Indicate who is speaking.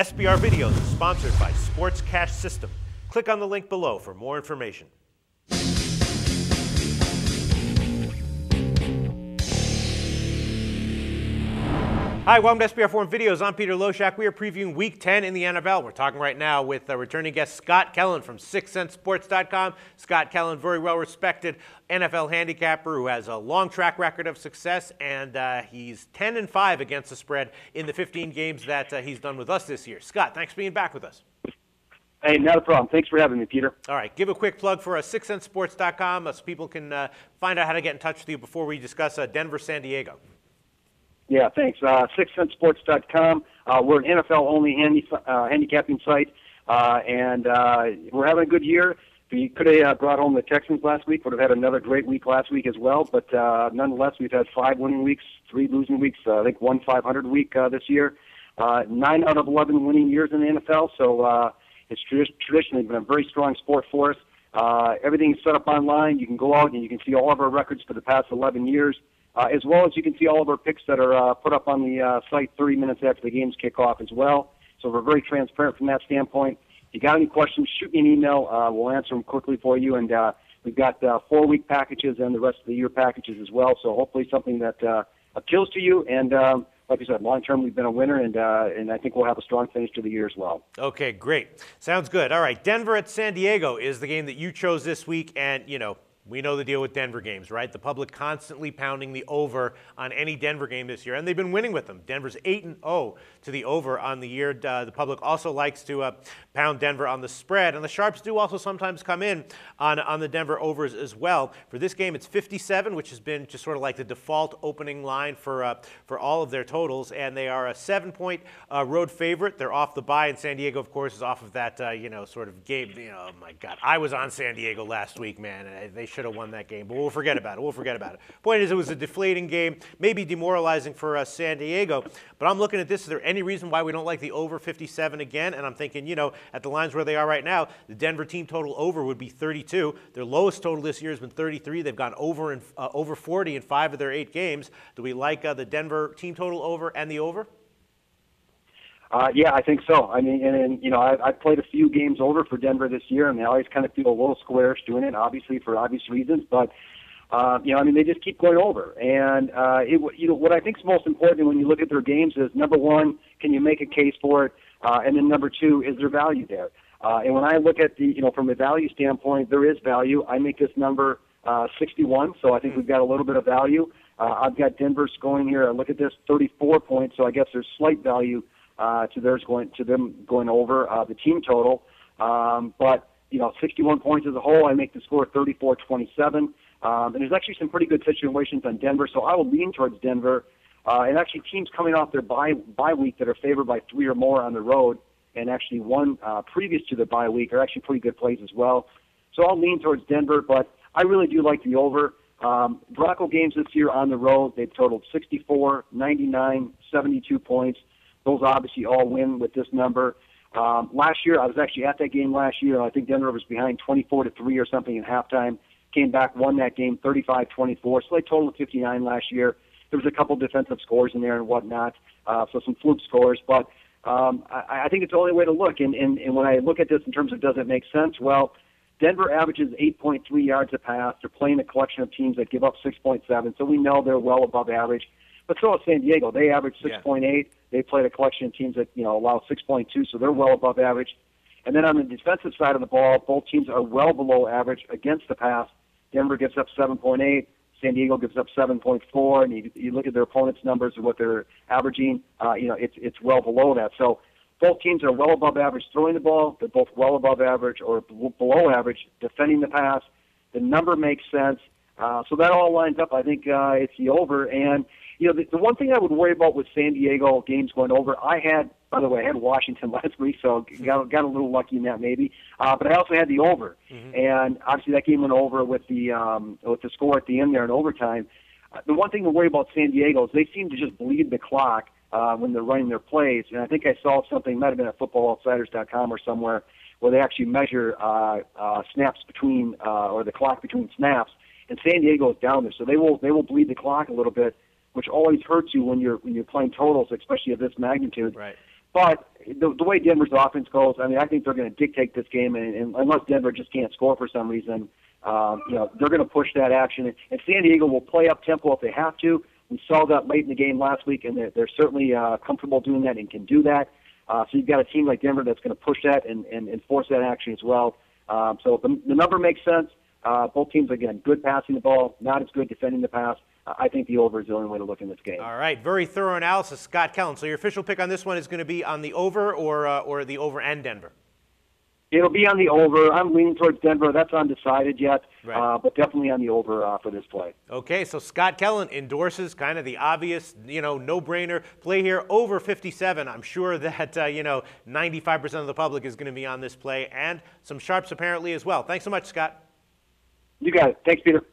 Speaker 1: SBR Videos is sponsored by Sports Cash System. Click on the link below for more information. Hi, welcome to SBR Forum Videos. I'm Peter Loshak. We are previewing Week 10 in the NFL. We're talking right now with returning guest Scott Kellen from 6centsports.com. Scott Kellen, very well-respected NFL handicapper who has a long track record of success, and he's 10-5 against the spread in the 15 games that he's done with us this year. Scott, thanks for being back with us.
Speaker 2: Hey, not a problem. Thanks for having me, Peter.
Speaker 1: All right, give a quick plug for 6centsports.com so people can find out how to get in touch with you before we discuss Denver-San Diego.
Speaker 2: Yeah, thanks. 6centsports.com. We're an NFL-only handicapping site, and we're having a good year. We could have brought home the Texans last week, would have had another great week last week as well, but nonetheless, we've had 5 winning weeks, 3 losing weeks, I think 1 500 week this year. 9 out of 11 winning years in the NFL, so it's traditionally been a very strong sport for us. Everything's set up online. You can go out and you can see all of our records for the past 11 years. As well as you can see all of our picks that are put up on the site 30 minutes after the games kick off as well. So we're very transparent from that standpoint. If you got any questions, shoot me an email. We'll answer them quickly for you. And we've got 4-week packages and the rest of the year packages as well. So hopefully something that appeals to you. And like I said, long-term we've been a winner, and I think we'll have a strong finish to the year as well.
Speaker 1: Okay, great. Sounds good. All right, Denver at San Diego is the game that you chose this week, and, you know, we know the deal with Denver games, right? The public constantly pounding the over on any Denver game this year, and they've been winning with them. Denver's 8-0 to the over on the year. The public also likes to pound Denver on the spread, and the sharps do also sometimes come in on the Denver overs as well. For this game, it's 57, which has been just sort of like the default opening line for all of their totals, and they are a 7-point road favorite. They're off the bye, and San Diego, of course, is off of that sort of game. Oh my God, I was on San Diego last week, man, and they should have won that game, but we'll forget about it. Point is, it was a deflating game, maybe demoralizing for San Diego, but I'm looking at this. Is there any reason why we don't like the over 57 again? And I'm thinking, at the lines where they are right now, the Denver team total over would be 32. Their lowest total this year has been 33. They've gone over 40 in 5 of their 8 games. Do we like the Denver team total over and the over?
Speaker 2: Yeah, I think so. I mean, and I've played a few games over for Denver this year, and I always kind of feel a little squarish doing it, obviously for obvious reasons. But they just keep going over. And what I think is most important when you look at their games is, number one, can you make a case for it? And then number two, is there value there? And when I look at from a value standpoint, there is value. I make this number 61, so I think we've got a little bit of value. I've got Denver scoring here. I look at this 34 points, so I guess there's slight value to them going over the team total. But 61 points as a whole, I make the score 34-27. And there's actually some pretty good situations on Denver, so I will lean towards Denver. And actually teams coming off their bye week that are favored by 3 or more on the road, and actually one previous to the bye week, are actually pretty good plays as well. So I'll lean towards Denver, but I really do like the over. Bronco games this year on the road, they've totaled 64, 99, 72 points. Those obviously all win with this number. Last year, I was actually at that game last year. I think Denver was behind 24-3 or something at halftime. Came back, won that game 35-24. So they totaled 59 last year. There was a couple defensive scores in there and whatnot, so some fluke scores. But I think it's the only way to look. And when I look at this in terms of does it make sense, well, Denver averages 8.3 yards a pass. They're playing a collection of teams that give up 6.7, so we know they're well above average. But so is San Diego. They average 6.8. Yeah. They played a collection of teams that allow 6.2, so they're well above average. And then on the defensive side of the ball, both teams are well below average against the pass. Denver gives up 7.8. San Diego gives up 7.4. And you look at their opponents' numbers and what they're averaging, it's well below that. So both teams are well above average throwing the ball. They're both well above average or below average defending the pass. The number makes sense. So that all lines up. I think it's the over. And the one thing I would worry about with San Diego games going over, I had Washington last week, so got a little lucky in that maybe. But I also had the over, and obviously that game went over with the score at the end there in overtime. The one thing to worry about San Diego is they seem to just bleed the clock when they're running their plays. And I think I saw something, might have been at FootballOutsiders.com or somewhere, where they actually measure snaps between or the clock between snaps, and San Diego is down there, so they will bleed the clock a little bit, which always hurts you when you're playing totals, especially of this magnitude.
Speaker 1: Right.
Speaker 2: But the way Denver's offense goes, I mean, I think they're going to dictate this game, and unless Denver just can't score for some reason, they're going to push that action. And San Diego will play up tempo if they have to. We saw that late in the game last week, and they're certainly comfortable doing that and can do that. So you've got a team like Denver that's going to push that and force that action as well. So the number makes sense. Both teams, again, good passing the ball, not as good defending the pass. I think the over is the only way to look in this game.
Speaker 1: All right, very thorough analysis, Scott Kellen. So your official pick on this one is going to be on the over or the over and Denver?
Speaker 2: It'll be on the over. I'm leaning towards Denver. That's undecided yet,
Speaker 1: right.
Speaker 2: But definitely on the over for this play.
Speaker 1: Okay, so Scott Kellen endorses kind of the obvious, no-brainer play here, over 57. I'm sure that, 95% of the public is going to be on this play, and some sharps apparently as well. Thanks so much, Scott.
Speaker 2: You got it. Thanks, Peter.